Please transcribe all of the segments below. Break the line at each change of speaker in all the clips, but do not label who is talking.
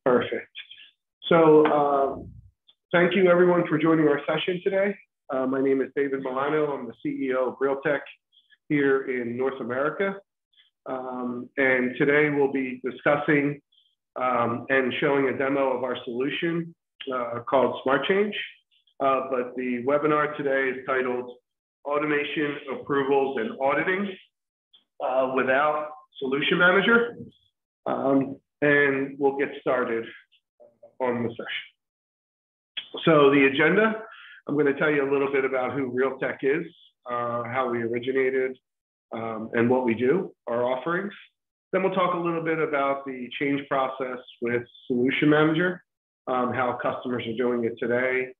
Perfect. So thank you everyone for joining our session today. My name is David Milano. I'm the CEO of Realtech here in North America. And today we'll be discussing and showing a demo of our solution called Smartchange. But the webinar today is titled Automation, Approvals, and Auditing without Solution Manager. And we'll get started on the session. So the agenda, I'm going to tell you a little bit about who Realtech is, how we originated, and what we do, our offerings. Then we'll talk a little bit about the change process with Solution Manager, how customers are doing it today,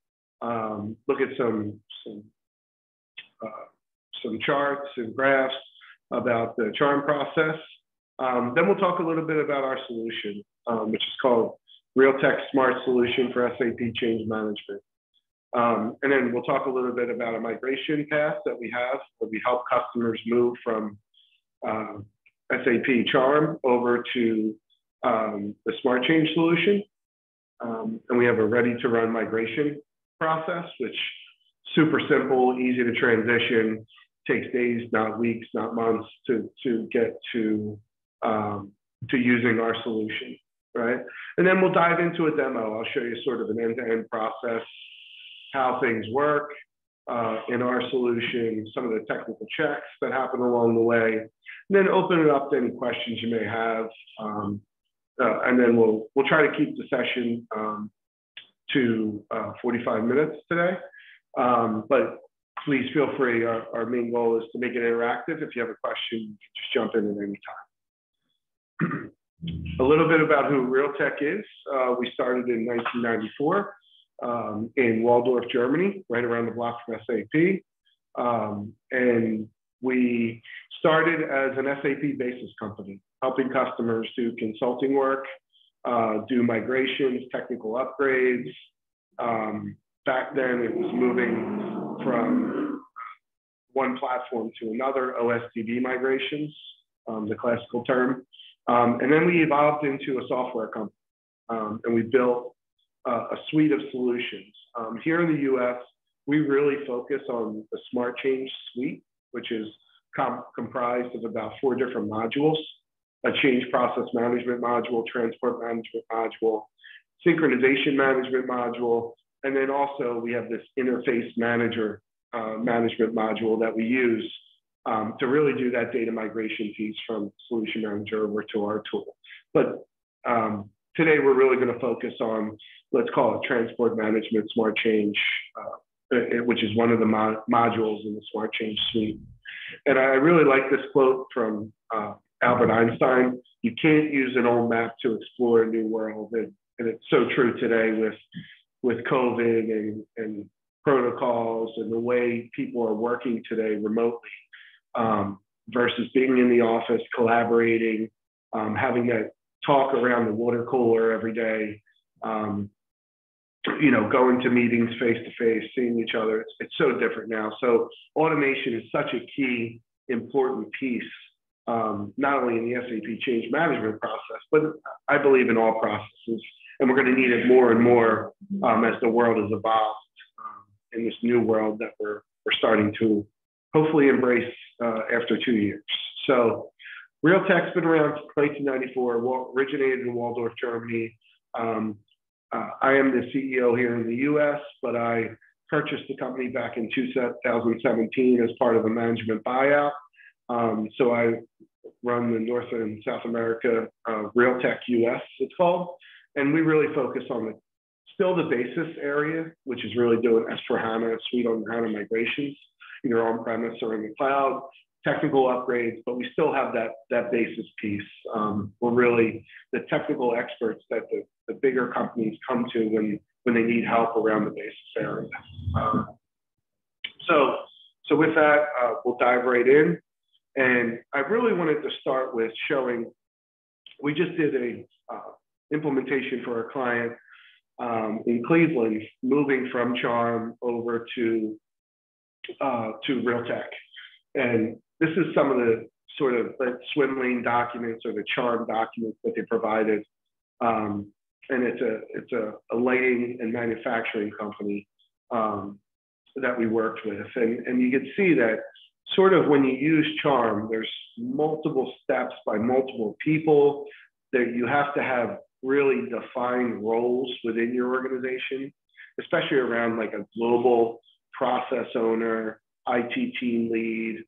look at some charts and graphs about the charm process. Then we'll talk a little bit about our solution, which is called Realtech Smart Solution for SAP Change Management. And then we'll talk a little bit about a migration path that we have, where we help customers move from SAP Charm over to the Smartchange solution. And we have a ready-to-run migration process, which is super simple, easy to transition, takes days, not weeks, not months to get to using our solution, right? And then we'll dive into a demo. I'll show you sort of an end-to-end process, how things work in our solution, some of the technical checks that happen along the way, and then open it up to any questions you may have. And then we'll try to keep the session to 45 minutes today. But please feel free. Our main goal is to make it interactive. If you have a question, you can just jump in at any time. A little bit about who Realtech is. We started in 1994 in Waldorf, Germany, right around the block from SAP. And we started as an SAP basis company, helping customers do consulting work, do migrations, technical upgrades. Back then, it was moving from one platform to another, OSDB migrations, the classical term. And then we evolved into a software company, and we built a suite of solutions. Here in the US, we really focus on the Smartchange suite, which is comprised of about 4 different modules: a change process management module, transport management module, synchronization management module, and then also we have this interface manager management module that we use to really do that data migration piece from Solution Manager over to our tool. But today we're really going to focus on, let's call it transport management Smartchange, which is one of the modules in the Smartchange suite. And I really like this quote from Albert Einstein: "You can't use an old map to explore a new world." And it's so true today with COVID and protocols and the way people are working today remotely, versus being in the office, collaborating, having that talk around the water cooler every day, going to meetings face to face, seeing each other. It's so different now. So automation is such a key, important piece, not only in the SAP change management process, but I believe in all processes. And we're going to need it more and more as the world has evolved in this new world that we're starting to hopefully embrace after 2 years. So Realtech's been around since 1994, originated in Waldorf, Germany. I am the CEO here in the US, but I purchased the company back in 2017 as part of a management buyout. So I run the North and South America Realtech US, it's called. And we really focus on still the basis area, which is really doing S/4HANA, suite on HANA migrations, either on-premise or in the cloud, technical upgrades, but we still have that basis piece. We're really the technical experts that the bigger companies come to when they need help around the basis area. So with that, we'll dive right in. And I really wanted to start with showing, we just did a implementation for a client in Cleveland, moving from Charm over to Realtech. And this is some of the sort of swim lane documents or the Charm documents that they provided. and it's a lighting and manufacturing company that we worked with. And you can see that sort of when you use Charm, there's multiple steps by multiple people that you have to have really defined roles within your organization, especially around like a global process owner, IT team lead.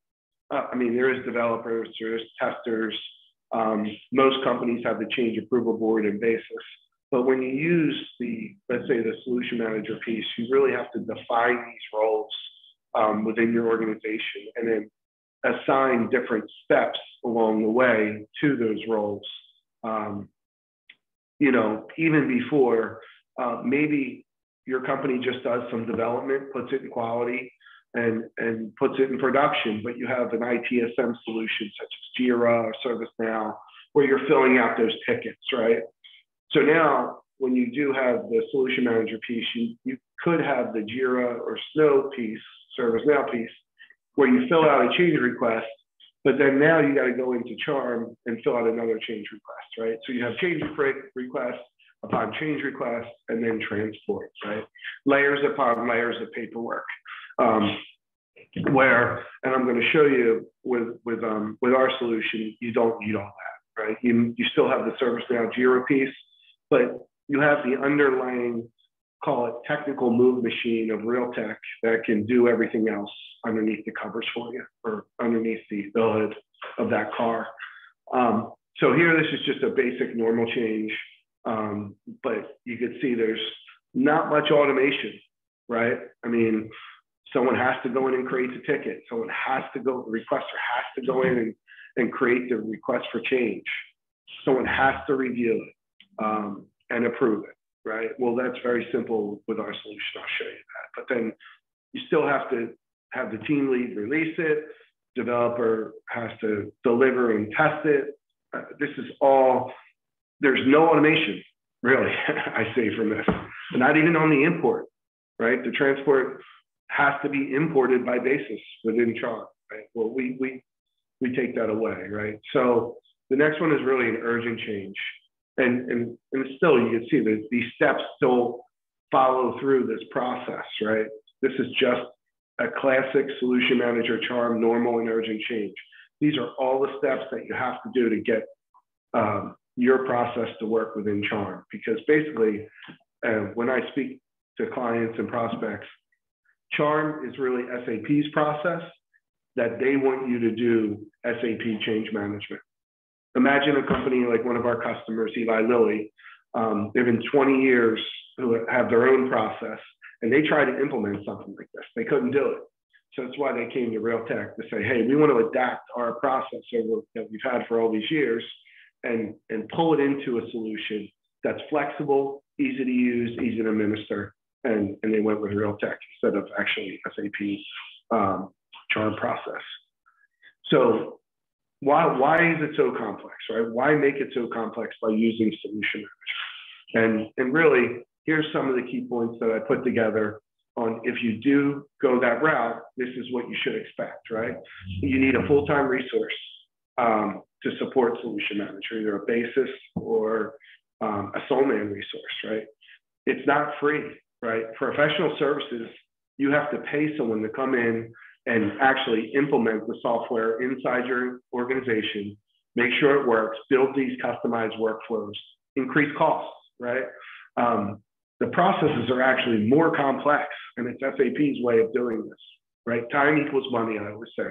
I mean, there is developers, there's testers. Most companies have the change approval board and basis. But when you use let's say the solution manager piece, you really have to define these roles within your organization and then assign different steps along the way to those roles. You know, even before maybe your company just does some development, puts it in quality and puts it in production, but you have an ITSM solution such as Jira or ServiceNow where you're filling out those tickets, right? So now, when you do have the solution manager piece, you could have the Jira or Snow piece, ServiceNow piece, where you fill out a change request, but then now you got to go into Charm and fill out another change request, right? So you have change request upon change request, and then transport, right? Layers upon layers of paperwork. Where, and I'm going to show you with our solution, you don't need all that, right? You still have the ServiceNow Jira piece, but you have the underlying, call it technical move machine of Realtech that can do everything else underneath the covers for you or underneath the hood of that car. So here, this is just a basic normal change, but you can see there's not much automation, right? I mean, someone has to go in and create the ticket. Someone has to go, the requester has to go in and create the request for change. Someone has to review it. And approve it, right? Well, that's very simple with our solution. I'll show you that. But then you still have to have the team lead release it. Developer has to deliver and test it. This is all, there's no automation, really, I say from this. And not even on the import, right? The transport has to be imported by basis within Charm, right? Well, we take that away, right? So the next one is really an urgent change. And still, you can see that these steps still follow through this process, right? This is just a classic solution manager Charm, normal and urgent change. These are all the steps that you have to do to get your process to work within Charm. Because basically, when I speak to clients and prospects, Charm is really SAP's process that they want you to do SAP Change Management. Imagine a company like one of our customers, Eli Lilly. They've been 20 years who have their own process, and they tried to implement something like this. They couldn't do it. So that's why they came to Realtech to say, hey, we want to adapt our process that we've had for all these years and pull it into a solution that's flexible, easy to use, easy to administer. And they went with Realtech instead of actually SAP Charm process. So why is it so complex, right? Why make it so complex by using solution management? And really, here's some of the key points that I put together on if you do go that route, this is what you should expect, right? You need a full-time resource to support solution manager, either a basis or a sole man resource, right? It's not free, right? Professional services, you have to pay someone to come in and actually implement the software inside your organization, make sure it works, build these customized workflows, increase costs, right? The processes are actually more complex, and it's SAP's way of doing this, right? Time equals money, I always say.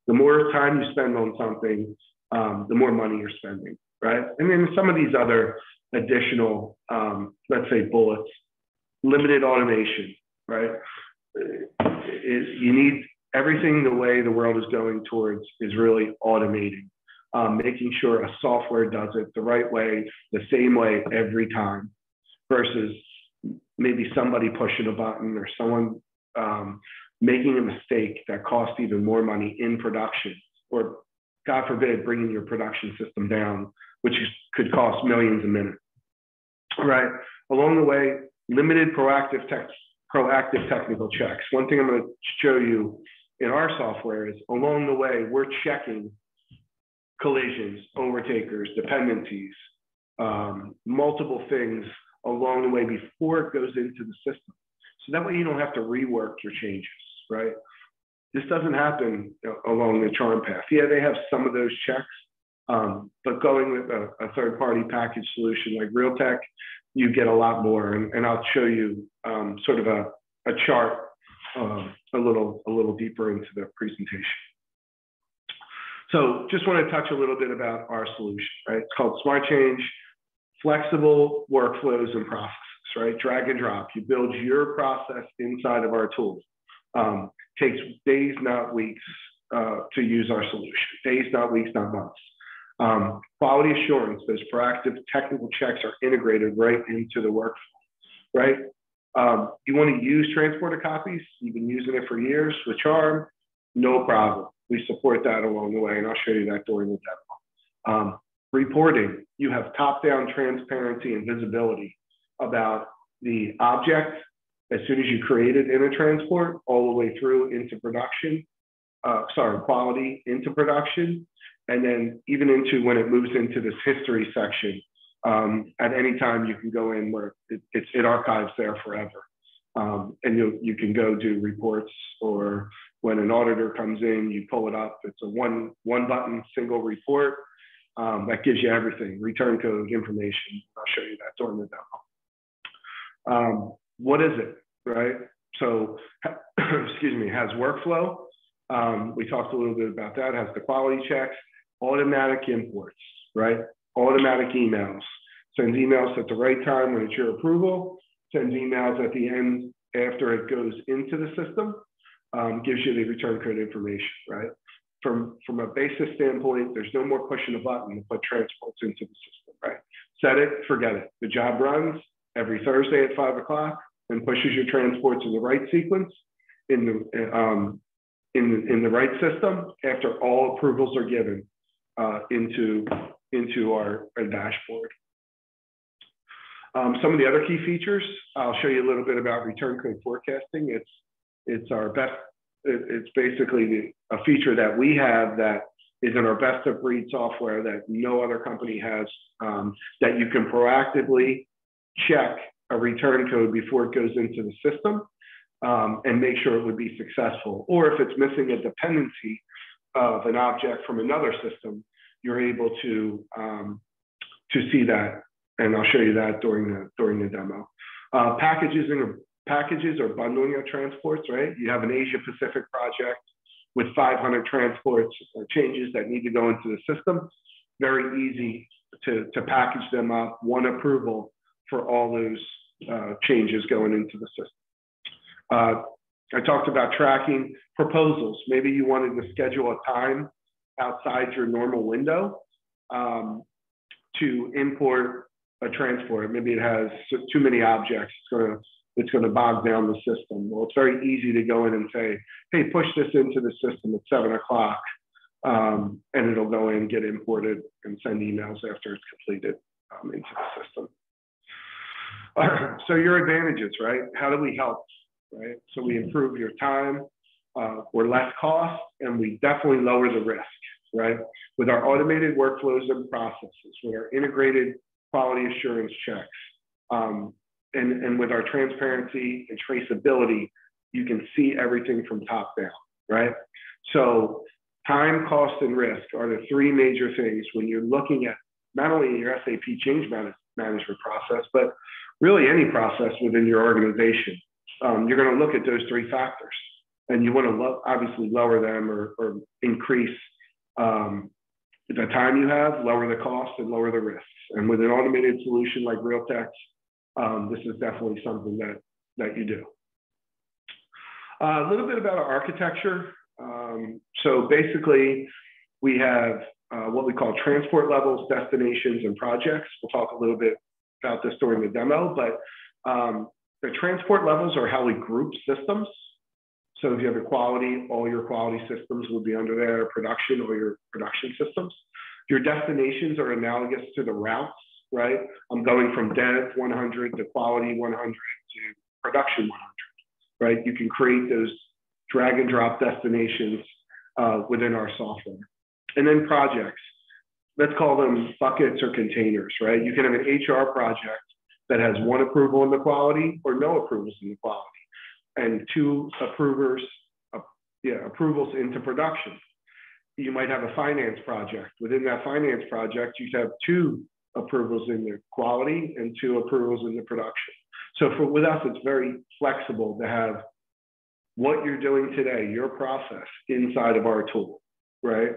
The more time you spend on something, the more money you're spending, right? And then some of these other additional, let's say, bullets, limited automation, right? You need everything the way the world is going towards is really automating, making sure a software does it the right way, the same way every time, versus maybe somebody pushing a button or someone making a mistake that costs even more money in production, or God forbid, bringing your production system down, which could cost millions a minute, right? Along the way, limited proactive technical checks. One thing I'm going to show you in our software is along the way, we're checking collisions, overtakers, dependencies, multiple things along the way before it goes into the system. So that way you don't have to rework your changes, right? This doesn't happen along the charm path. Yeah, they have some of those checks, but going with a third-party package solution like Realtech, you get a lot more. And I'll show you sort of a chart a little deeper into the presentation. So just want to touch a little bit about our solution, right? It's called Smartchange, flexible workflows and processes, right? Drag and drop. You build your process inside of our tool. Takes days, not weeks, to use our solution. Days, not weeks, not months. Quality assurance, those proactive technical checks are integrated right into the workflow, right? You want to use transporter copies, you've been using it for years with Charm, no problem. We support that along the way, and I'll show you that during the demo. Reporting, you have top-down transparency and visibility about the object as soon as you create it in a transport, all the way through into production, quality into production, and then even into when it moves into this history section. At any time you can go in where it archives there forever. And you can go do reports, or when an auditor comes in, you pull it up. It's a one button, single report that gives you everything, return code, information. I'll show you that during the demo. What is it, right? So, excuse me, has workflow. We talked a little bit about that. It has the quality checks, automatic imports, right? Automatic emails. Sends emails at the right time when it's your approval. Sends emails at the end after it goes into the system. Gives you the return code information, right? From a basis standpoint, there's no more pushing a button to put transports into the system, right? Set it, forget it. The job runs every Thursday at 5 o'clock and pushes your transports in the right sequence, in the right system after all approvals are given into our dashboard. Some of the other key features, I'll show you a little bit about return code forecasting. It's our best. It's basically a feature that we have that is in our best of breed software that no other company has, that you can proactively check a return code before it goes into the system and make sure it would be successful. Or if it's missing a dependency of an object from another system, you're able to see that. And I'll show you that during the demo. Packages or bundling of transports, right? You have an Asia Pacific project with 500 transports or changes that need to go into the system. Very easy to package them up, one approval for all those changes going into the system. I talked about tracking proposals. Maybe you wanted to schedule a time outside your normal window to import a transport. Maybe it has too many objects. It's going to bog down the system. Well, it's very easy to go in and say, hey, push this into the system at 7 o'clock, and it'll go in, get imported, and send emails after it's completed into the system. So your advantages, right? How do we help, right? So we improve your time, we're less cost, and we definitely lower the risk, right? With our automated workflows and processes, with our integrated quality assurance checks, and with our transparency and traceability, you can see everything from top down, right? So time, cost, and risk are the three major things when you're looking at not only your SAP Change Management process, but really any process within your organization. You're going to look at those three factors, and you want to obviously lower them or increase the time you have, lower the cost, and lower the risks. And with an automated solution like Realtech, this is definitely something that you do. A little bit about our architecture. So basically, we have what we call transport levels, destinations, and projects. We'll talk a little bit about this during the demo, but the transport levels are how we group systems. So if you have a quality, all your quality systems will be under there, production, all your production systems. Your destinations are analogous to the routes, right? I'm going from dev 100 to quality 100 to production 100, right? You can create those drag and drop destinations within our software. And then projects, let's call them buckets or containers, right? You can have an HR project that has one approval in the quality or no approvals in the quality, and two approvals into production. You might have a finance project. Within that finance project, you have two approvals in the quality and two approvals in the production. So with us, it's very flexible to have what you're doing today, your process, inside of our tool, right?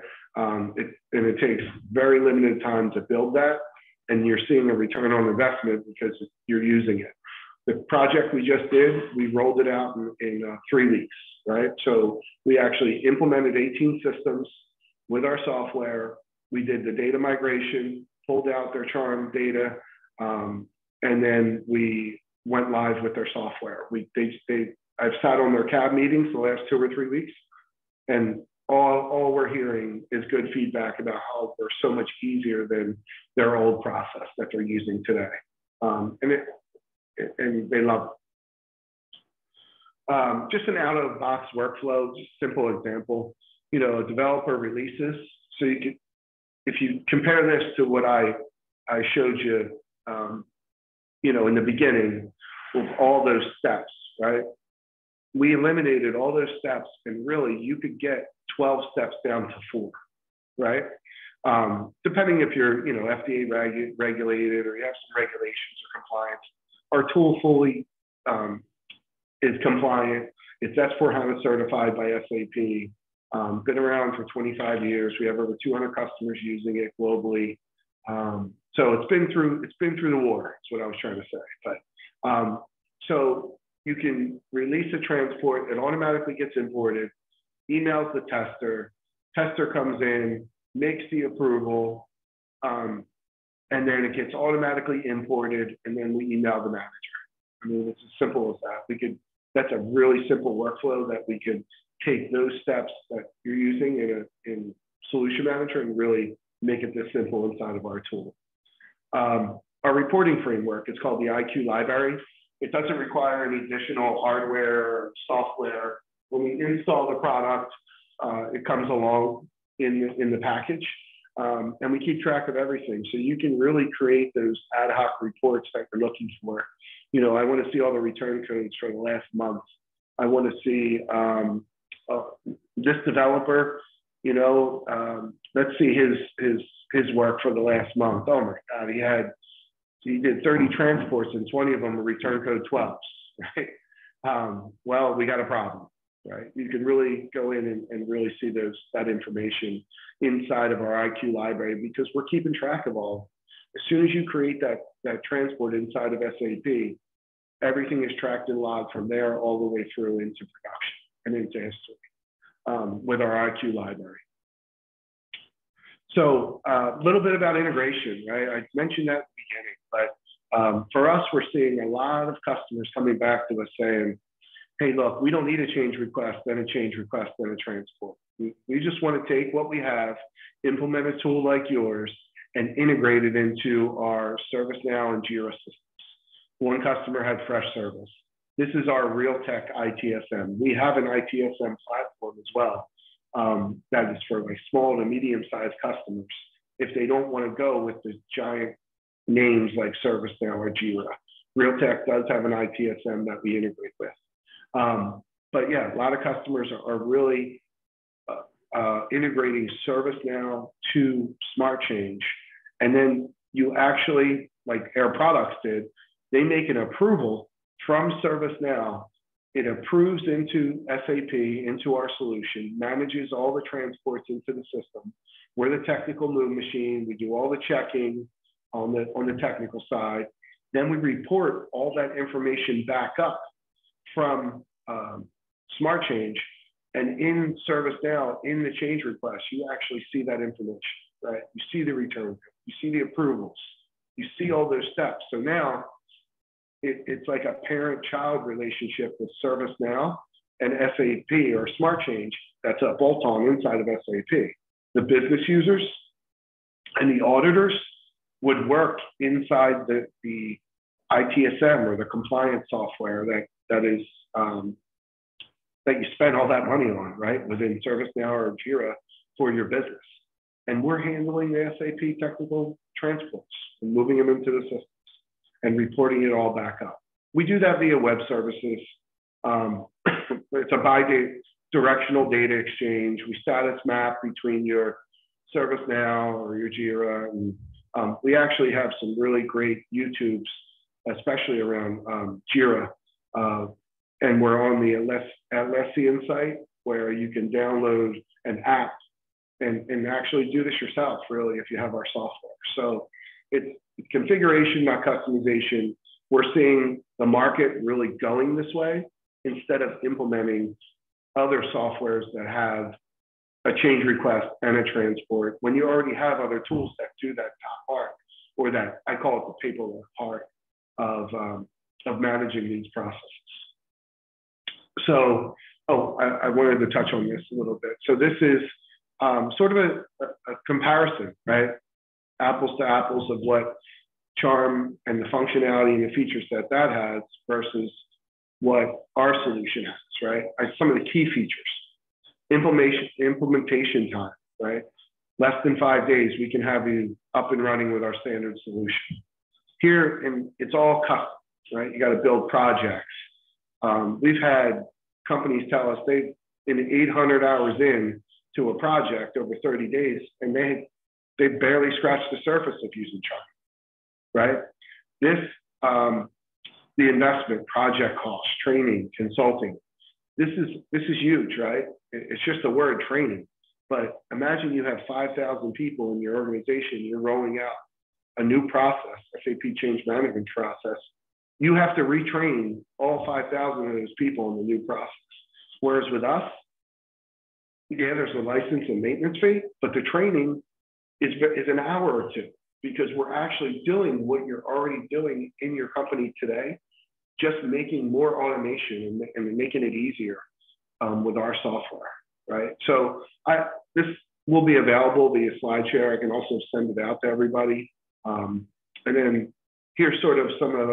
It takes very limited time to build that, and you're seeing a return on investment because you're using it. The project we just did, we rolled it out in 3 weeks, right? So we actually implemented 18 systems with our software. We did the data migration, pulled out their charm data, and then we went live with their software. I've sat on their CAB meetings the last 2 or 3 weeks, and all we're hearing is good feedback about how they're so much easier than their old process that they're using today. And they love it. Just an out-of-the-box workflow, just a simple example. You know, a developer releases. So if you compare this to what I showed you, you know, in the beginning with all those steps, right? We eliminated all those steps, and really you could get 12 steps down to 4, right? Depending if you're, you know, FDA regulated or you have some regulations or compliance. Our tool fully is compliant. It's S/4HANA certified by SAP. Been around for 25 years. We have over 200 customers using it globally. So it's been through the war. That's what I was trying to say. But so you can release a transport. It automatically gets imported, emails the tester. Tester comes in, makes the approval, and then it gets automatically imported, and then we email the manager. I mean, it's as simple as that. That's a really simple workflow that we could take those steps that you're using in Solution Manager and really make it this simple inside of our tool. Our reporting framework is called the IQ Library. It doesn't require any additional hardware or software. When we install the product, it comes along in the package, and we keep track of everything. So you can really create those ad hoc reports that you're looking for. You know, I want to see all the return codes for the last month. I want to see this developer, you know, let's see his work for the last month. Oh my God, he did 30 transports and 20 of them were return code 12s, right? Well, we got a problem, right? You can really go in and really see that information inside of our IQ library because we're keeping track of all. As soon as you create that transport inside of SAP, everything is tracked and logged from there all the way through into production and into history with our IQ library. So a little bit about integration, right? I mentioned that at the beginning, but for us, we're seeing a lot of customers coming back to us saying, hey, look, we don't need a change request, then a change request, then a transport. We just want to take what we have, implement a tool like yours, and integrate it into our ServiceNow and Jira systems. One customer had Freshservice. This is our Realtech ITSM. We have an ITSM platform as well. That is for like small to medium-sized customers if they don't want to go with the giant names like ServiceNow or Jira. Realtech does have an ITSM that we integrate with. But yeah, a lot of customers are really integrating ServiceNow to Smartchange. And then you actually, like Air Products did, they make an approval from ServiceNow. It approves into SAP, into our solution, manages all the transports into the system. We're the technical move machine. We do all the checking on the technical side. Then we report all that information back up from Smartchange. And in ServiceNow, in the change request, you actually see that information, right? You see the return, you see the approvals, you see all those steps. So now it's like a parent-child relationship with ServiceNow and SAP or Smartchange that's a bolt-on inside of SAP. The business users and the auditors would work inside the ITSM or the compliance software that is that you spend all that money on, right, within ServiceNow or Jira for your business. And we're handling the SAP technical transports and moving them into the systems. and reporting it all back up. We do that via web services. It's a bi-directional data exchange. We status map between your ServiceNow or your Jira. And we actually have some really great YouTubes, especially around Jira. And we're on the Atlassian site where you can download an app and actually do this yourself, really, if you have our software. So it's configuration, not customization. We're seeing the market really going this way instead of implementing other softwares that have a change request and a transport when you already have other tools that do that top part, or that I call it the paperwork part of managing these processes. So, I wanted to touch on this a little bit. So this is sort of a comparison, right? Apples to apples of what Charm and the functionality and the feature set that has versus what our solution has, right? Some of the key features. Implementation time, right? Less than 5 days, we can have you up and running with our standard solution. Here, and it's all custom, right? You got to build projects. We've had companies tell us in 800 hours in to a project over 30 days, and they barely scratched the surface of using Charm, right? This, the investment, project costs, training, consulting. This is huge, right? It's just the word training. But imagine you have 5,000 people in your organization, you're rolling out a new process, SAP Change Management process. You have to retrain all 5,000 of those people in the new process. Whereas with us, yeah, there's a license and maintenance fee, but the training is an hour or two because we're actually doing what you're already doing in your company today, just making more automation and making it easier with our software, right? So this will be available via SlideShare. I can also send it out to everybody. And then here's sort of some of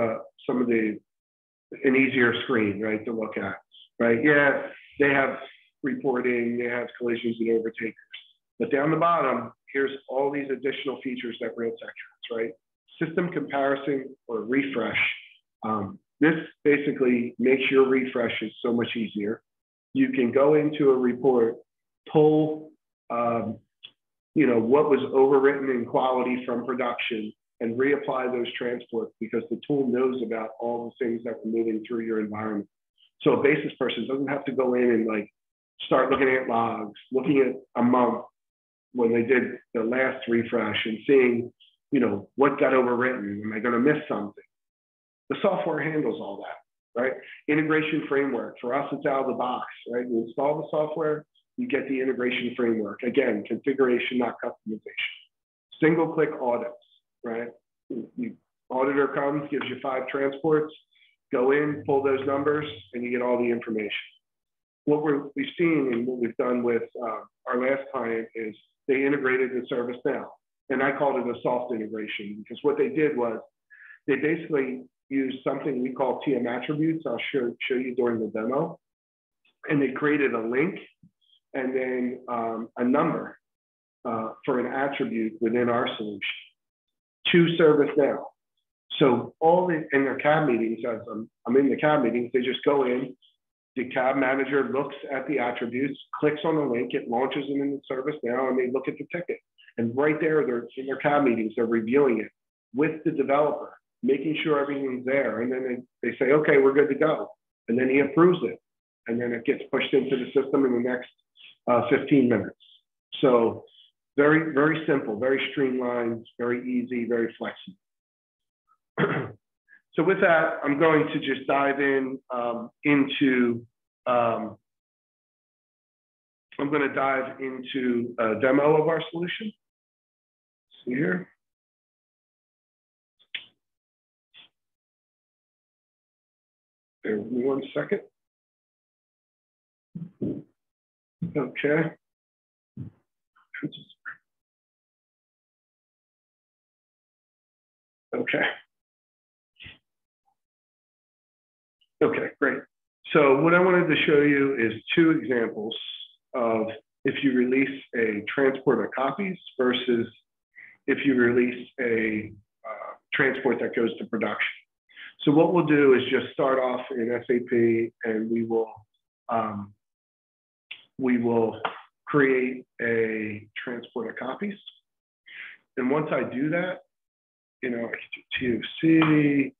an easier screen, right, to look at, right? Yeah, they have reporting, they have collisions and overtakers, but down the bottom, here's all these additional features that Realtech has, right? System comparison or refresh. This basically makes your refreshes so much easier. You can go into a report, pull, what was overwritten in quality from production, and reapply those transports because the tool knows about all the things that were moving through your environment. So a basis person doesn't have to go in and start looking at logs, looking at a month when they did the last refresh and seeing, what got overwritten. Am I going to miss something? The software handles all that, right? Integration framework. For us, it's out of the box, right? You install the software, you get the integration framework. Again, configuration, not customization. Single-click audits, right? The auditor comes, gives you 5 transports, go in, pull those numbers, and you get all the information. What we've seen and what we've done with our last client is they integrated the ServiceNow. And I called it a soft integration because what they did was they basically used something we call TM attributes. I'll show you during the demo. And they created a link and then a number for an attribute within our solution to ServiceNow. So in their CAB meetings, as I'm in the CAB meetings, they just go in, the CAB manager looks at the attributes, clicks on the link, it launches them in the ServiceNow, and they look at the ticket. And right there, they're in their CAB meetings, they're reviewing it with the developer, making sure everything's there. And then they say, okay, we're good to go. And then he approves it. And then it gets pushed into the system in the next 15 minutes. So very, very simple, very streamlined, very easy, very flexible. So with that, I'm going to just dive in into a demo of our solution. See here. Bear with me 1 second. Okay. Okay. Okay, great. So what I wanted to show you is 2 examples of if you release a transport of copies versus if you release a transport that goes to production. So what we'll do is just start off in SAP, and we will create a transport of copies. And once I do that, you know, I can do TOC,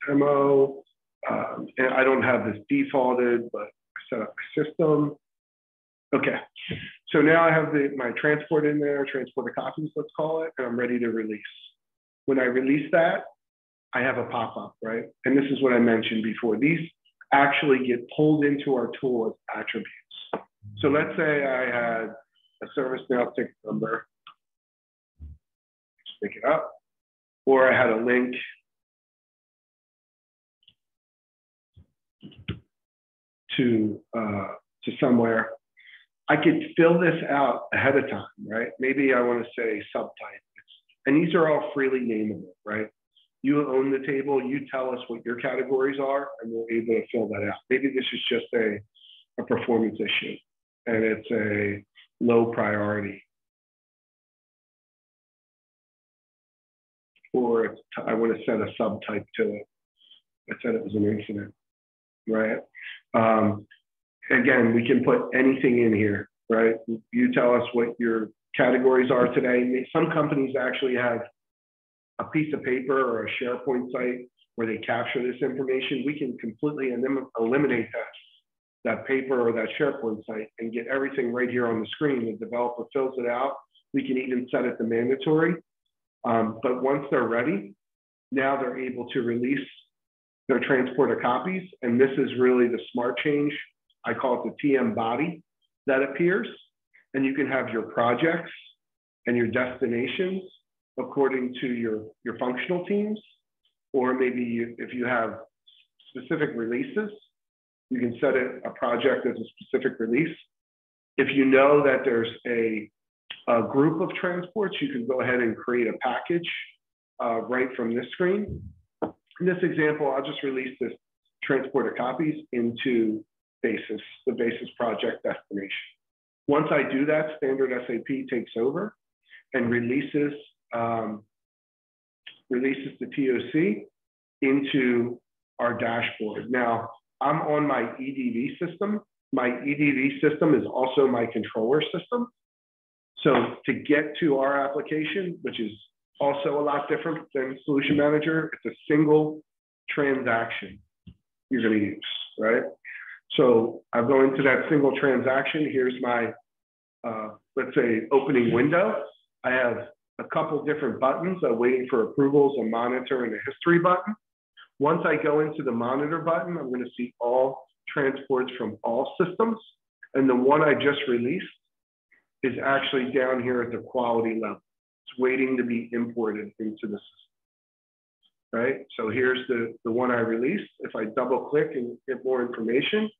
demo, and I don't have this defaulted, but I set up my system. Okay, so now I have my transport in there, transport of copies, let's call it, and I'm ready to release. When I release that, I have a pop-up, right? And this is what I mentioned before. These actually get pulled into our tool as attributes. So let's say I had a ServiceNow ticket number, just pick it up, or I had a link to somewhere. I could fill this out ahead of time, right? Maybe I want to say subtype, and these are all freely nameable, right? You own the table, you tell us what your categories are, and we're able to fill that out. Maybe this is just a performance issue, and it's a low priority. Or I want to set a subtype to it. I said it was an incident, right? Again, we can put anything in here, right? You tell us what your categories are today. Some companies actually have a piece of paper or a SharePoint site where they capture this information. We can completely eliminate that paper or that SharePoint site and get everything right here on the screen. The developer fills it out. We can even set it to mandatory. But once they're ready, now they're able to release their transport of copies. And this is really the Smartchange. I call it the TM body that appears. And you can have your projects and your destinations according to your functional teams. Or maybe if you have specific releases, you can set a project as a specific release. If you know that there's a group of transports, you can go ahead and create a package right from this screen. In this example, I'll just release this transport of copies into basis, the basis project destination. Once I do that, standard SAP takes over and releases the TOC into our dashboard. Now, I'm on my EDV system. My EDV system is also my controller system. So to get to our application, which is also a lot different than Solution Manager, it's a single transaction you're going to use, right? So I go into that single transaction. Here's my, let's say, opening window. I have a couple different buttons waiting for approvals, a monitor, and a history button. Once I go into the monitor button, I'm going to see all transports from all systems. And the one I just released is actually down here at the quality level. It's waiting to be imported into the system, right? So here's the one I released. If I double click and get more information,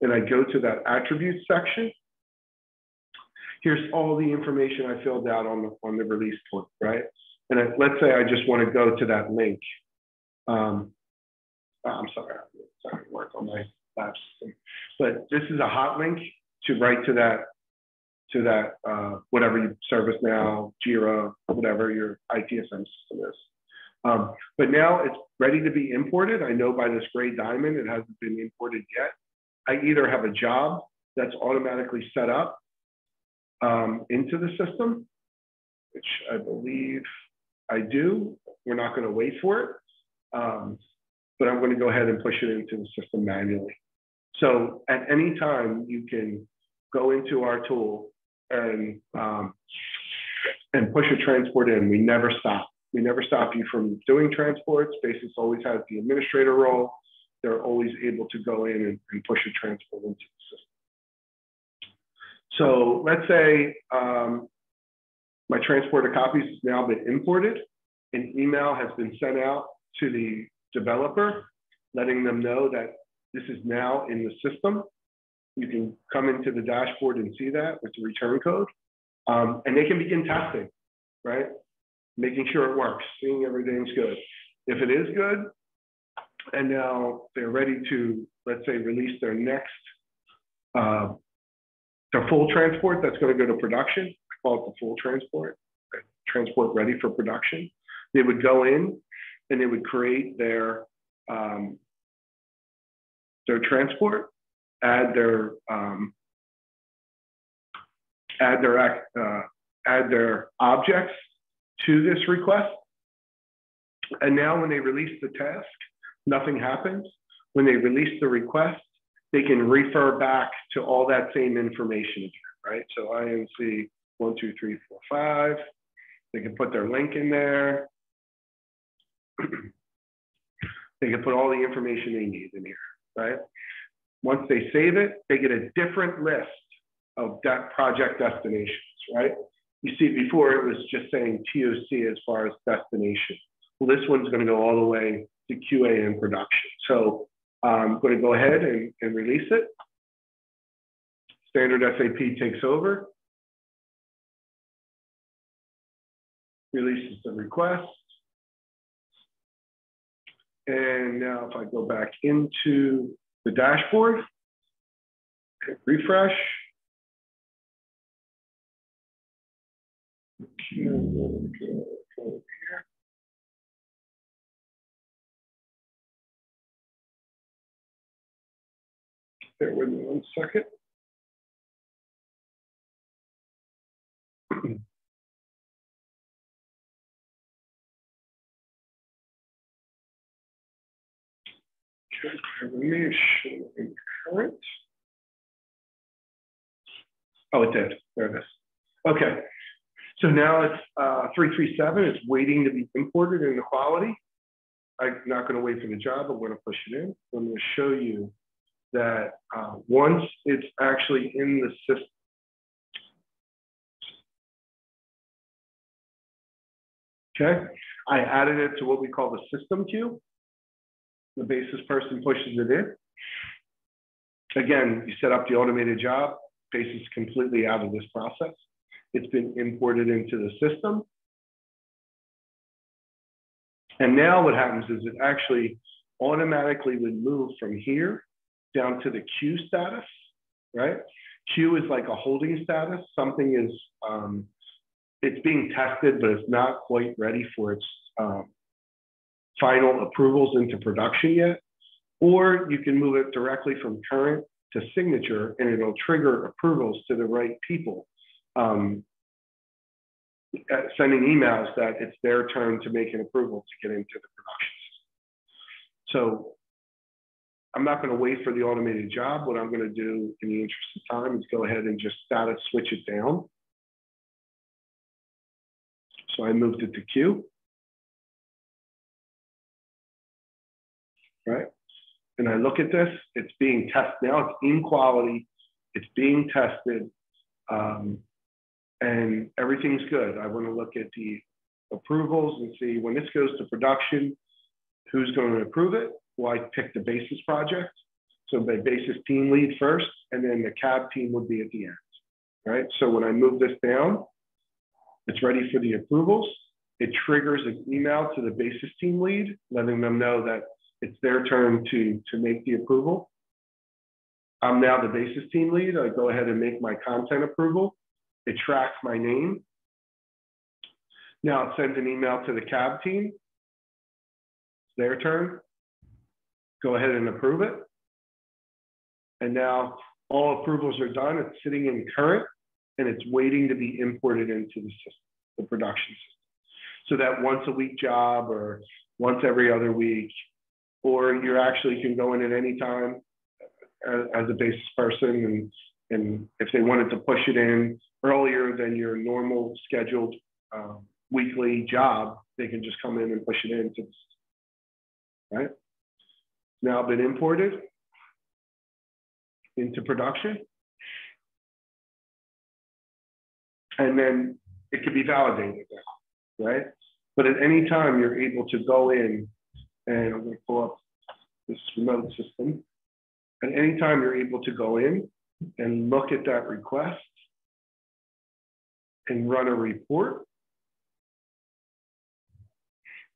and I go to that attributes section, here's all the information I filled out on the release point, right? And let's say I just want to go to that link. I'm sorry, it's not going to work on my lab system. But this is a hot link to write to that whatever you ServiceNow, Jira, whatever your ITSM system is. But now it's ready to be imported. I know by this gray diamond, it hasn't been imported yet. I either have a job that's automatically set up into the system, which I believe I do. We're not going to wait for it, but I'm going to go ahead and push it into the system manually. So at any time, you can go into our tool and push a transport in. We never stop. We never stop you from doing transports. Basis always has the administrator role. They're always able to go in and push a transport into the system. So let's say my transport of copies has now been imported. An email has been sent out to the developer, letting them know that this is now in the system. You can come into the dashboard and see that with the return code. And they can begin testing, right? Making sure it works, seeing everything's good. If it is good, and now they're ready to, let's say, release their next, their full transport that's going to go to production, call it the full transport ready for production. They would go in and they would create their transport, add their objects to this request. And now when they release the task, nothing happens. When they release the request, they can refer back to all that same information again, right? So INC 1, 2, 3, 4, 5. They can put their link in there. They can put all the information they need in here, right? Once they save it, they get a different list of project destinations, right? You see, before it was just saying TOC as far as destination. Well, this one's going to go all the way to QA and production. So I'm going to go ahead and release it. Standard SAP takes over, releases the request. And now if I go back into the dashboard, refresh. Bear with me 1 second. Information in current. Oh, it did. There it is. Okay. So now it's 337. It's waiting to be imported into quality. I'm not going to wait for the job. I'm going to push it in. I'm going to show you that once it's actually in the system, okay, I added it to what we call the system queue. The basis person pushes it in. Again, you set up the automated job. Basis is completely out of this process. It's been imported into the system. And now what happens is it actually automatically would move from here down to the queue status, right? Queue is like a holding status. Something is, it's being tested, but it's not quite ready for its final approvals into production yet. Or you can move it directly from current to signature, and it'll trigger approvals to the right people, sending emails that it's their turn to make an approval to get into the production system. So I'm not going to wait for the automated job. What I'm going to do in the interest of time is go ahead and just status switch it down. So I moved it to queue. Right? And I look at this, it's being tested. Now it's in quality, it's being tested, and everything's good. I want to look at the approvals and see when this goes to production, who's going to approve it? Well, I pick the basis project. So my basis team lead first, and then the CAB team would be at the end, right? So when I move this down, it's ready for the approvals. It triggers an email to the basis team lead, letting them know that it's their turn to make the approval. I'm now the basis team lead. I go ahead and make my content approval. It tracks my name. Now it sends an email to the CAB team. It's their turn. Go ahead and approve it. And now all approvals are done. It's sitting in current, and it's waiting to be imported into the system, the production system. So that once a week job or once every other week, or you actually can go in at any time as a basis person, and if they wanted to push it in earlier than your normal scheduled weekly job, they can just come in and push it into the system, right? Now been imported into production. And then it can be validated now, right? But at any time you're able to go in, and I'm going to pull up this remote system. At any time you're able to go in and look at that request and run a report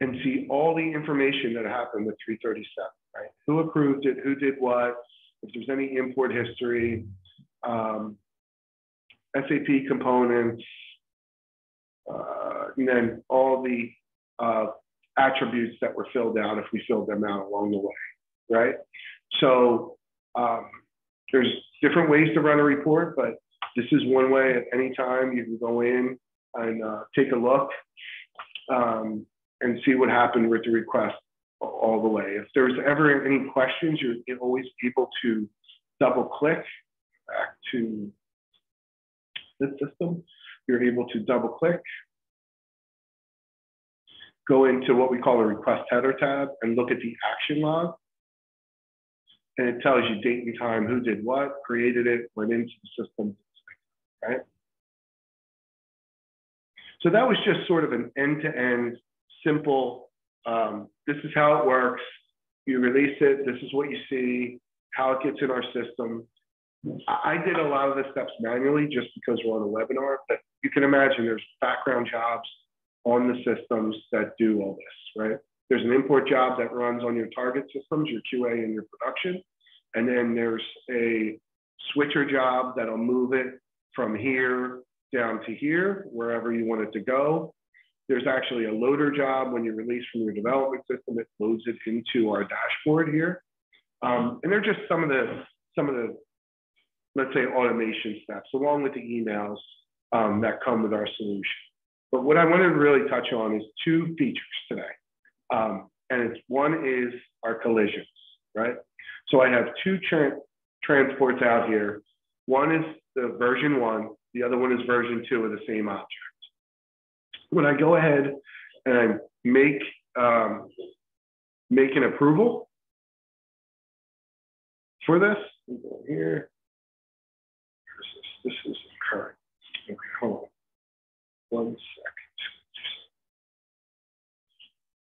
and see all the information that happened with 337, right? Who approved it, who did what, if there's any import history, SAP components, And then all the attributes that were filled out if we filled them out along the way, right? So there's different ways to run a report, but this is one way. At any time you can go in and take a look and see what happened with the request all the way. If there's ever any questions, you're always able to double click back to this system. You're able to double click, go into what we call a request header tab and look at the action log. And it tells you date and time, who did what, created it, went into the system, right? So that was just sort of an end-to-end simple, this is how it works. You release it, this is what you see, how it gets in our system. I did a lot of the steps manually just because we're on a webinar, but you can imagine there's background jobs on the systems that do all this, right? There's an import job that runs on your target systems, your QA and your production. And then there's a switcher job that'll move it from here down to here, wherever you want it to go. There's actually a loader job when you release from your development system, it loads it into our dashboard here. And they're just some of the, let's say, automation steps, along with the emails that come with our solution. But what I wanted to really touch on is two features today. And one is our collisions, right? So I have two transports out here. One is the version 1, the other one is version 2 of the same object. When I go ahead and I make an approval for this, go here. This is current. Okay, hold on. 1 second.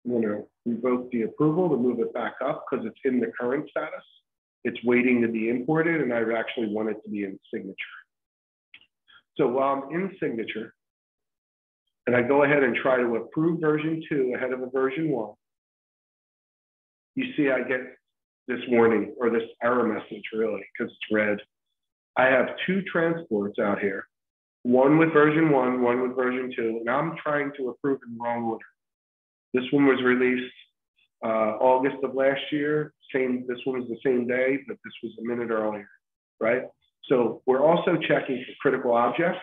I'm going to revoke the approval to move it back up because it's in the current status. It's waiting to be imported, and I actually want it to be in signature. So while I'm in signature, and I go ahead and try to approve version 2 ahead of a version 1, you see I get this warning, or this error message really, because it's red. I have two transports out here, one with version 1, one with version 2, and I'm trying to approve in the wrong order. This one was released August of last year. This one was the same day, but this was a minute earlier, right? So we're also checking for critical objects.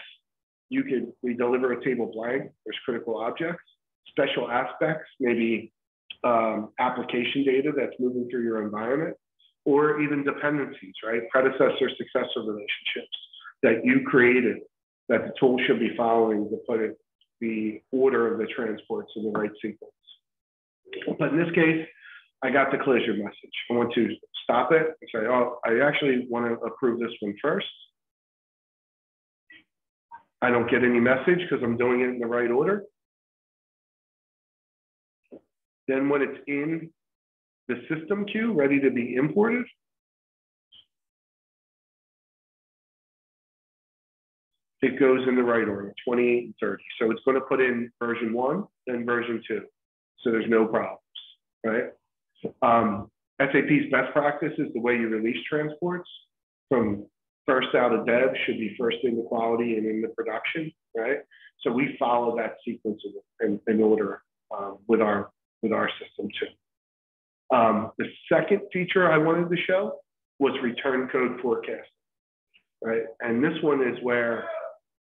We deliver a table blank, there's critical objects, special aspects, maybe application data that's moving through your environment, or even dependencies, right? Predecessor, successor relationships that you created that the tool should be following to put the order of the transports in the right sequence. But in this case, I got the collision message. I want to stop it and say, oh, I actually want to approve this one first. I don't get any message because I'm doing it in the right order. Then when it's in the system queue, ready to be imported, it goes in the right order, 28 and 30. So it's going to put in version 1 and version 2. So there's no problems, right? SAP's best practice is the way you release transports from first out of dev should be first into quality and into production, right? So we follow that sequence in order with our system too. The second feature I wanted to show was return code forecasting, right? And this one is where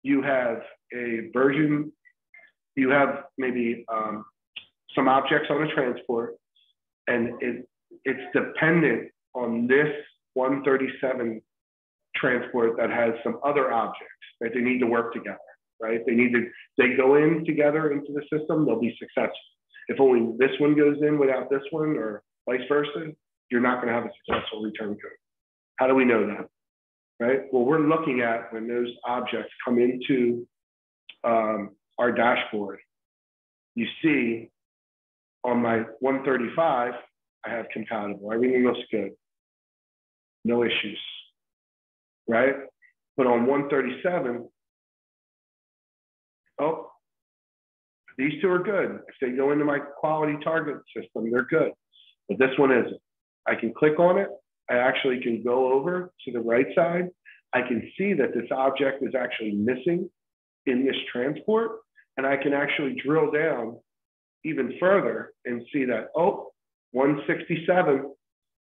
you have a version, you have maybe some objects on a transport, and it's dependent on this 137 transport that has some other objects that they need to work together, right? They go in together into the system, they'll be successful. If only this one goes in without this one, or vice versa, you're not going to have a successful return code. How do we know that, right? Well, we're looking at when those objects come into our dashboard. You see on my 135, I have compatible. Everything looks good. No issues, right? But on 137, oh, these two are good. If they go into my quality target system, they're good. But this one isn't. I can click on it. I actually can go over to the right side. I can see that this object is actually missing in this transport. and I can actually drill down even further and see that, oh, 167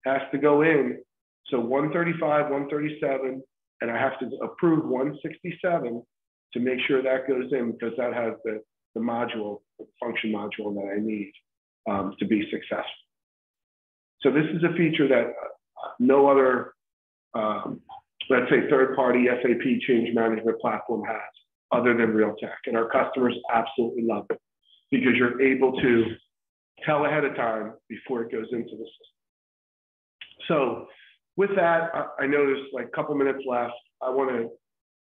has to go in. So 135, 137, and I have to approve 167 to make sure that goes in, because that has the module, the function module that I need to be successful. So this is a feature that no other, let's say, third-party SAP Change Management platform has, other than Realtech. And our customers absolutely love it, because you're able to tell ahead of time before it goes into the system. So with that, I know there's like a couple minutes left. I want to,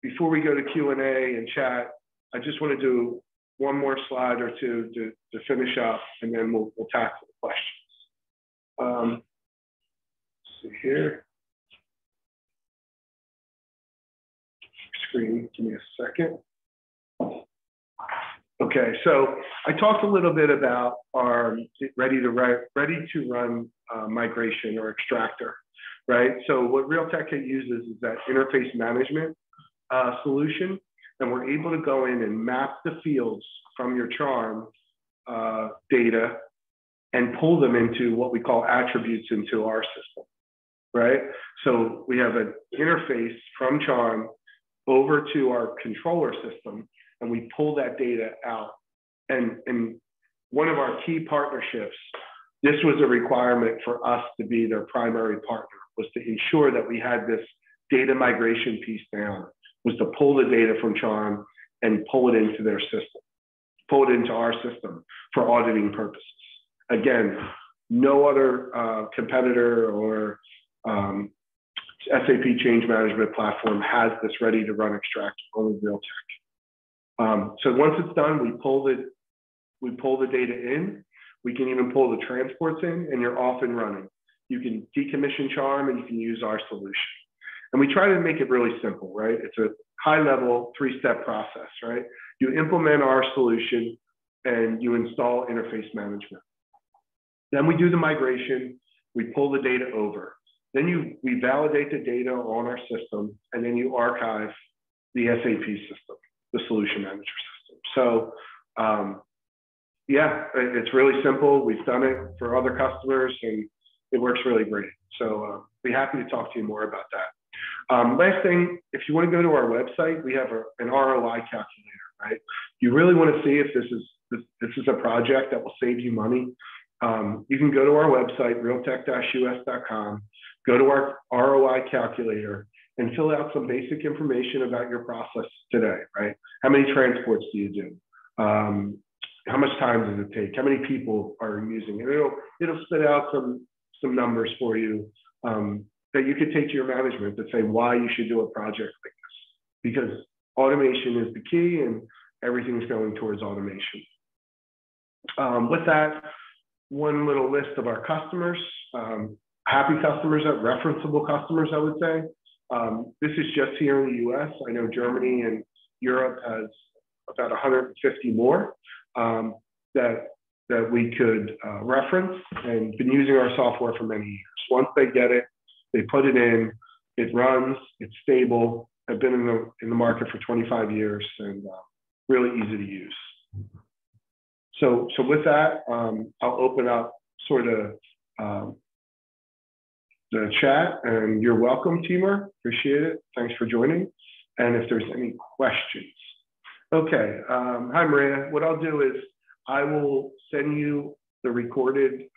before we go to Q&A and chat, I just want to do one more slide or two to finish up, and then we'll tackle the questions. Let's see here. Screen, give me a second. Okay, so I talked a little bit about our ready to run migration or extractor, right? So what Realtech uses is that interface management solution, and we're able to go in and map the fields from your charm data and pull them into what we call attributes into our system, right? So we have an interface from charm over to our controller system, and we pull that data out. And one of our key partnerships, this was a requirement for us to be their primary partner, was to ensure that we had this data migration piece down, was to pull the data from charm and pull it into their system, pull it into our system for auditing purposes. Again, no other competitor or SAP Change Management platform has this ready to run extractor, only Realtech. So once it's done, we pull the data in. We can even pull the transports in, and you're off and running. You can decommission charm, and you can use our solution. And we try to make it really simple, right? It's a high-level 3-step process, right? You implement our solution, and you install interface management. Then we do the migration. We pull the data over. Then we validate the data on our system, and then you archive the SAP system, the solution manager system. So yeah, it's really simple. We've done it for other customers, and it works really great. So be happy to talk to you more about that. Last thing, if you want to go to our website, we have an ROI calculator, right? You really want to see if this is a project that will save you money. You can go to our website, realtech-us.com, go to our ROI calculator, and fill out some basic information about your process today, right? How many transports do you do? How much time does it take? How many people are using it? It'll spit out some numbers for you that you could take to your management to say why you should do a project like this. Because automation is the key, and everything's going towards automation. With that, one little list of our customers, happy customers, referenceable customers, I would say. This is just here in the US. I know Germany and Europe has about 150 more that we could reference, and been using our software for many years. Once they get it, they put it in, it runs, it's stable. I've been in the market for 25 years, and really easy to use. So with that, I'll open up sort of the chat, and you're welcome, Timur. Appreciate it. Thanks for joining. And if there's any questions. Okay, hi Maria. What I'll do is I will send you the recorded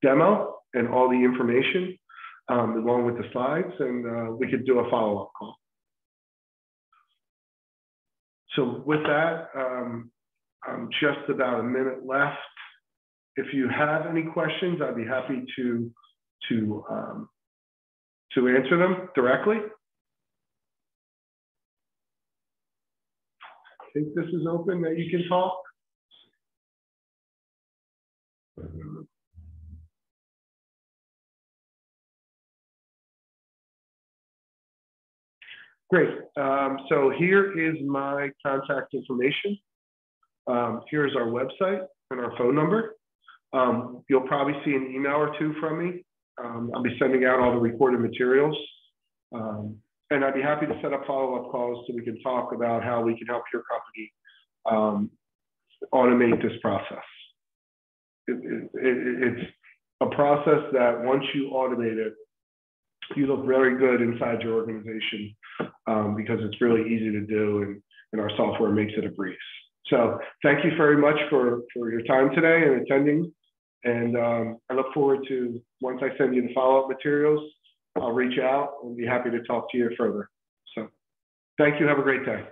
demo and all the information along with the slides, and we could do a follow-up call. So with that, just about a minute left. If you have any questions, I'd be happy to answer them directly. I think this is open that you can talk. Great. So here is my contact information. Here's our website and our phone number. You'll probably see an email or two from me. I'll be sending out all the recorded materials. And I'd be happy to set up follow-up calls so we can talk about how we can help your company automate this process. It's a process that once you automate it, you look very good inside your organization because it's really easy to do, and our software makes it a breeze. So thank you very much for your time today and attending. And I look forward to, once I send you the follow-up materials, I'll reach out and be happy to talk to you further. So thank you. Have a great day.